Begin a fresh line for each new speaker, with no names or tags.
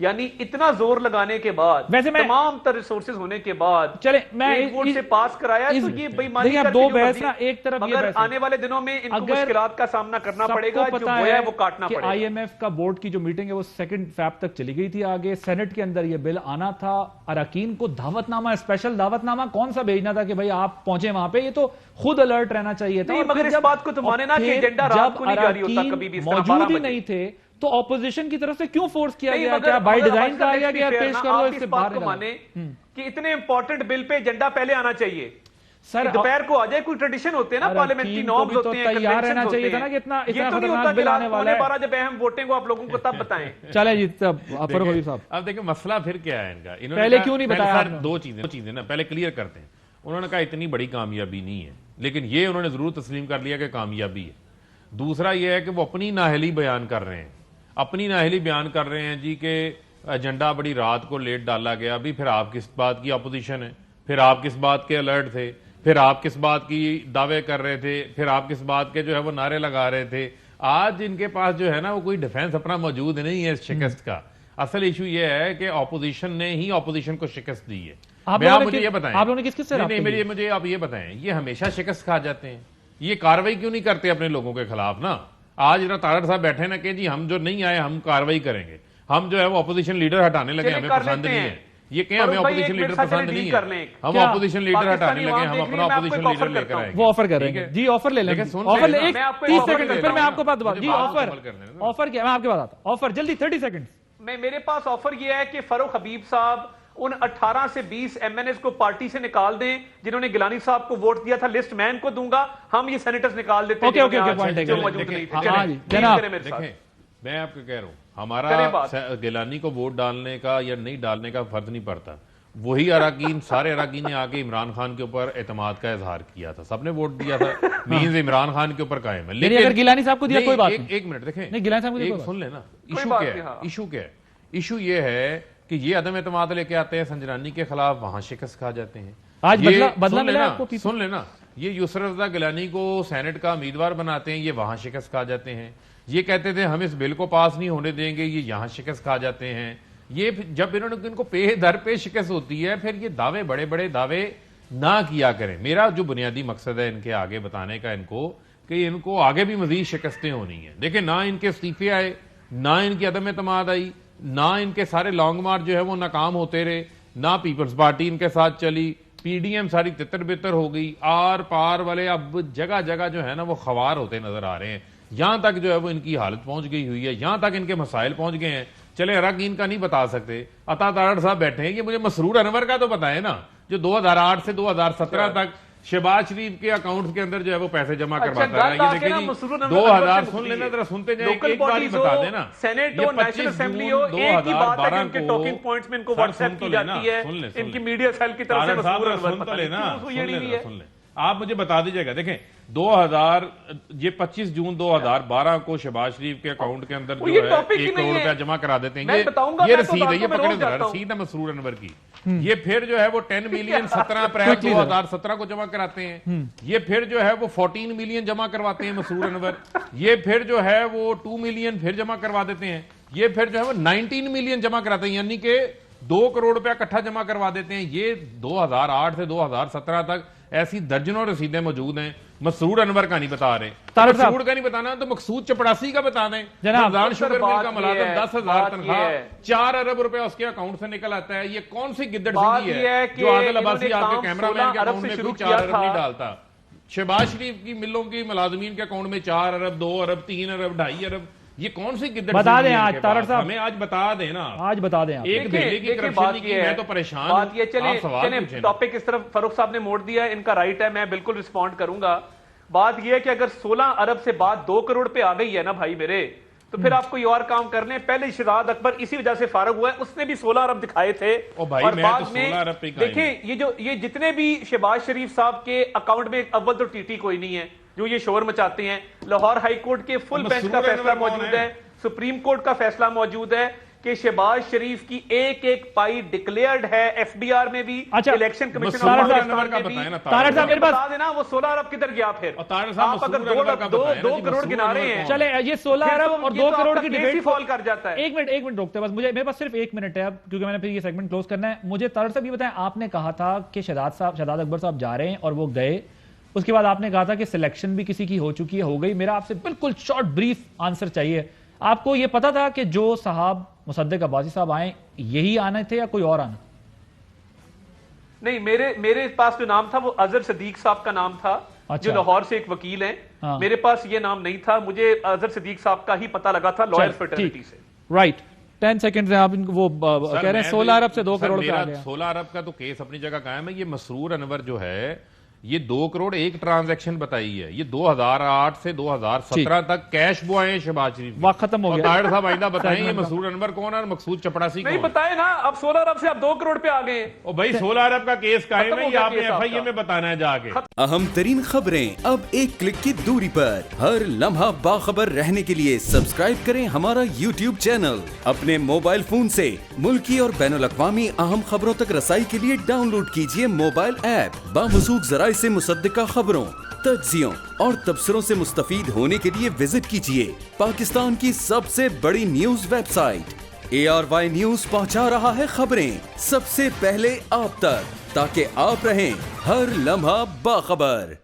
یعنی اتنا زور لگانے کے بعد
ویسے میں
تمام تر ریسورسز ہونے کے بعد
چلیں میں
ایک ووٹ سے پاس کرایا تو یہ بے ایمانی
دیکھیں اب دو بحث نا، ایک طرف یہ
مگر
بحث
آنے والے دنوں میں ان کو مشکلات کا سامنا کرنا پڑے گا، جو
پتا
گویا ہے وہ کاٹنا
کہ
پڑے گا۔
آئی ایم ایف کا بورڈ کی جو میٹنگ ہے وہ 2 فیب تک چلی گئی تھی آگے، سینٹ کے اندر یہ بل آنا تھا، اراکین کو دعوت نامہ، اسپیشل دعوت نامہ کون سا بھیجنا تھا کہ بھائی آپ پہنچے وہاں پہ، یہ تو خود الرٹ رہنا چاہیے تھا۔
مگر اس بات کو تو مانے نا کہ ایجنڈا رات کو نہیں جاری ہوتا کبھی بھی،
موجود ہی نہیں تھے تو اپوزیشن کی طرف سے کیوں فورس کیا گیا؟ کیا بائی ڈیزائن کہا گیا کہ پیش کر دو، اس سے باہر
کو مانے کہ اتنے امپورٹنٹ بل پہ ایجنڈا پہلے آنا چاہیے، سر دوپہر کو آ جائے، کوئی ٹریڈیشن ہوتے ہیں نا، پارلیمنٹری نارمز ہوتے ہیں،
تیار رہنا چاہیے تھا نا کہ اتنا
خطرناک بل آنے والا ہے، 12 جب اہم ووٹیں کو آپ لوگوں کو تب بتائیں۔
چلیں جی فاروق حبیب صاحب،
اب دیکھیں مسئلہ پھر کیا ہے ان کا،
پہلے کیوں نہیں بتایا؟
دو چیزیں نا پہلے کلیئر کرتے ہیں۔ انہوں نے کہا اتنی بڑی کامیابی نہیں ہے، لیکن یہ انہوں نے ضرور تسلیم کر لیا کہ کامیابی ہے۔ دوسرا یہ ہے کہ وہ اپنی نااہلی بیان کر رہے ہیں، اپنی نااہلی بیان کر رہے ہیں جی کہ ایجنڈا بڑی رات کو لیٹ ڈالا گیا۔ ابھی پھر آپ کس بات کی اپوزیشن ہے، پھر آپ کس بات کے الرٹ تھے، پھر آپ کس بات کی دعوے کر رہے تھے، پھر آپ کس بات کے جو ہے وہ نعرے لگا رہے تھے۔ آج ان کے پاس جو ہے نا وہ کوئی ڈیفینس اپنا موجود نہیں ہے اس شکست کا۔ اصل ایشو یہ ہے کہ اپوزیشن نے ہی اپوزیشن کو شکست دی ہے۔ مجھے یہ بتائیں،
آپ لوگوں نے کس کس سے
مجھے آپ یہ بتائیں، یہ ہمیشہ شکست کھا جاتے ہیں، یہ کاروائی کیوں نہیں کرتے اپنے لوگوں کے خلاف نا؟ آج نا طارق صاحب بیٹھے نا کہ جی ہم جو نہیں آئے ہم کاروائی کریں گے، ہم جو ہے وہ اپوزیشن لیڈر ہٹانے لگے، ہمیں پسند نہیں ہے۔ یہ کہیں ہمیں اپوزیشن لیڈر پسند نہیں ہے، ہم اپوزیشن لیڈر ہٹانے لگے، ہم اپنا اپوزیشن لیڈر لے کر آئیں گے۔
وہ آفر کر رہے ہیں جی، آفر لے لیں، آفر لے 30 سیکنڈ، پھر میں آپ کو بات دوں جی۔ آفر کیا، میں آپ کے پاس آتا ہوں، آفر جلدی 30 سیکنڈ
میں، میرے پاس آفر یہ ہے کہ فاروق حبیب صاحب ان 18 سے 20 ایم این ایز کو پارٹی سے نکال دیں جنہوں نے گیلانی صاحب کو ووٹ دیا تھا، لسٹ میں ان کو دوں گا، ہم یہ سینیٹرز نکال دیتے ہیں جو موجود نہیں تھے۔
میں آپ کو کہہ رہا ہوں ہمارا گیلانی کو ووٹ ڈالنے کا یا نہیں ڈالنے کا فرض نہیں پڑتا، وہی اراکین سارے اراکین نے آگے عمران خان کے اوپر اعتماد کا اظہار کیا تھا، سب نے ووٹ دیا تھا، مینز عمران خان کے اوپر قائم ہے۔
لیکن اگر گیلانی صاحب کو دیا کوئی بات نہیں،
ایک منٹ دیکھیں،
نہیں گیلانی صاحب کو
سن لینا، ایشو کیا ہے؟ ایشو یہ ہے کہ یہ عدم اعتماد لے کے آتے ہیں سنجرانی کے خلاف، وہاں شکست کھا جاتے ہیں۔
آج بدلہ ملا آپ کو،
سن لینا، یہ یسر رضا گیلانی کو سینٹ کا امیدوار بناتے ہیں، یہ وہاں شکست کھا جاتے ہیں۔ یہ کہتے تھے ہم اس بل کو پاس نہیں ہونے دیں گے، یہ یہاں شکست کھا جاتے ہیں۔ یہ جب انہوں نے ان کو پہ در پہ شکست ہوتی ہے، پھر یہ دعوے بڑے بڑے دعوے نہ کیا کریں۔ میرا جو بنیادی مقصد ہے ان کے آگے بتانے کا ان کو، کہ ان کو آگے بھی مزید شکستیں ہونی ہیں۔ دیکھیں نہ ان کے استعفے آئے، نہ ان کی عدم اعتماد آئی، نہ ان کے سارے لانگ مارچ جو ہے وہ ناکام ہوتے رہے، نہ پیپلز پارٹی ان کے ساتھ چلی، پی ڈی ایم ساری تتر بتر ہو گئی، آر پار والے اب جگہ جگہ جو ہے نا وہ خوار ہوتے نظر آ رہے ہیں۔ یہاں تک جو ہے وہ ان کی حالت پہنچ گئی ہوئی ہے، یہاں تک ان کے مسائل پہنچ گئے ہیں۔ چلے اراکین کا نہیں بتا سکتے، عطا طارق صاحب بیٹھے ہیں، یہ مجھے مسرور انور کا تو بتائیں نا، جو 2008 سے 2017 تک شہباز شریف کے اکاؤنٹس کے اندر جو ہے وہ پیسے جمع کرواتا ہے۔ یہ دیکھیں جی 2000 سن لینا ذرا، سنتے جائیں، ایک بار ہی بتا دینا،
سینٹ ہو نیشنل اسمبلی ہو، ایک ہی بات ہے کہ ان کے ٹاکنگ پوائنٹس میں ان کو واٹس ایپ کی جاتی ہے، ان کی میڈیا سیل کی طرف سے مسرور انور پتہ نہیں۔
آپ مجھے بتا دیجئے گا، دیکھیں 2000 یہ 25 جون 2012 کو شہباز شریف کے اکاؤنٹ کے اندر جو ہے 1 کروڑ روپیہ جمع کرا دیتے ہیں، یہ رسید ہے، یہ پکڑے ذرا، رسید ہے مسرور انور کی۔ یہ پھر جو ہے وہ 10 ملین 17 اپریل 2017 کو جمع کراتے ہیں، یہ پھر جو ہے وہ 14 ملین جمع کرواتے ہیں مسرور انور، یہ پھر جو ہے وہ 2 ملین پھر جمع کروا دیتے ہیں، یہ پھر جو ہے وہ 19 ملین جمع کراتے ہیں، یعنی کہ 2 کروڑ روپیہ اکٹھا جمع کروا دیتے ہیں۔ یہ 2008 سے 2017 تک ایسی درجنوں رسیدیں موجود ہیں۔ مسرور انور کا نہیں بتا رہے، مسرور کا نہیں بتانا تو مقصود چپڑاسی کا بتا دیں۔ رمضان شوگر مل کا ملازم 10,000 تنخواہ، 4 ارب روپے اس کے اکاؤنٹ سے نکل آتا ہے۔ یہ کون سی گدڑ سنگی ہے جو عادل عباسی آپ کے کیمرہ مین کے اکاؤنٹ میں کوئی 4 ارب نہیں ڈالتا؟ شہباز شریف کی ملوں کی ملازمین کے اکاؤنٹ میں 4 ارب 2 ارب 3 ارب 2.5 ارب، یہ کون سی گدڑ
بتا دیں آج طارق صاحب،
ہمیں آج بتا دیں نا،
آج بتا دیں۔
ایک دہلی کی کرپشن کی میں تو پریشان
بات یہ چلیں ٹاپک اس طرف فاروق صاحب نے موڑ دیا ہے، ان کا رائٹ ہے، میں بالکل رسپونڈ کروں گا۔ بات یہ ہے کہ اگر 16 ارب سے بات 2 کروڑ پہ آ گئی ہے نا بھائی میرے، تو پھر آپ کوئی اور کام کر لیں۔ پہلے شہزاد اکبر اسی وجہ سے فارغ ہوا ہے، اس نے بھی 16 ارب دکھائے تھے، اور بعد میں دیکھیں یہ جتنے بھی شہباز شریف صاحب کے اکاؤنٹ میں اول تو ٹی ٹی کوئی نہیں ہے جو یہ شور مچاتے ہیں۔ لاہور ہائی کورٹ کے فل بینچ کا فیصلہ موجود ہے، سپریم کورٹ کا فیصلہ موجود ہے، کہ شہباز شریف کی ایک ایک پائی ڈکلیئرڈ ہے ایف ڈی آر میں بھی,
اچھا
الیکشن کمیشن
مسرور
آف
انور
پاکستان
کا
میں بھی.
بتائیں نا
طارق صاحب میرے پاس
بتا دینا وہ 16 ارب کدھر گیا پھر.
اور طارق صاحب
آپ اگر
مسرور انور کا بتائیں نا
2
جی،
کروڑ
مسرور
گنا رہے
انور
ہیں,
چلے یہ 16 ارب اور 2 کروڑ کی ڈیبیٹ
فال کر جاتا ہے.
ایک منٹ روکتے ہیں بس, مجھے میرے پاس صرف 1 منٹ ہے اب, کیونکہ میں نے پھر یہ سیگمنٹ کلوز کرنا ہے. مجھے طارق صاحب یہ بتائیں, آپ نے کہا تھا کہ شہزاد اکبر صاحب جا رہے ہیں اور وہ گئے, اس کے بعد آپ نے کہا تھا کہ سلیکشن بھی کسی کی ہو چکی ہے, ہو گئی. میرا آپ سے بالکل شارٹ بریف آنسر چاہیے. آپ کو یہ پتا تھا کہ جو صاحب مصدق عباسی صاحب آئیں یہی آنے تھے یا کوئی اور آنا؟
نہیں, میرے پاس جو نام تھا وہ اظہر صدیق صاحب کا نام تھا, جو لاہور سے ایک وکیل ہیں. میرے پاس یہ نام نہیں تھا, مجھے اظہر صدیق صاحب کا ہی پتا لگا تھا لائر فیٹرنیٹی سے.
رائٹ, 10 سیکنڈ آپ وہ کہہ رہے ہیں 16 ارب سے 2 کروڑ پہ آ گیا.
16 ارب کا تو کیس اپنی جگہ قائم ہے. یہ مسرور انور جو ہے یہ 2 کروڑ ایک ٹرانزیکشن بتائی ہے. یہ 2008 سے 2017 تک کیش بو آئے ہیں شہباز شریف.
وقت ختم ہو گیا.
طاہر صاحب آئندہ بتائیں یہ مسرور انور کون ہے اور مقصود چپڑاسی کون
نہیں
ہے؟
بتائے نا, اب 16 ارب سے آپ 2 کروڑ پہ آ گئے.
او بھائی 16 ارب کا کیس قائم ہے, یہ آپ نے ایف آئی اے میں بتانا ہے جا کے.
اہم ترین خبریں اب ایک کلک کی دوری پر. ہر لمحہ باخبر رہنے کے لیے سبسکرائب کریں ہمارا یوٹیوب چینل. اپنے موبائل فون سے ملکی اور بین الاقوامی اہم خبروں تک رسائی کے لیے ڈاؤن لوڈ کیجیے موبائل ایپ. باموثوق ذرائع سے مصدقہ خبروں, تجزیوں اور تبصروں سے مستفید ہونے کے لیے وزٹ کیجیے پاکستان کی سب سے بڑی news website. ARY news پہنچا رہا ہے خبریں سب سے پہلے آپ تک, تاکہ آپ رہیں ہر لمحہ باخبر.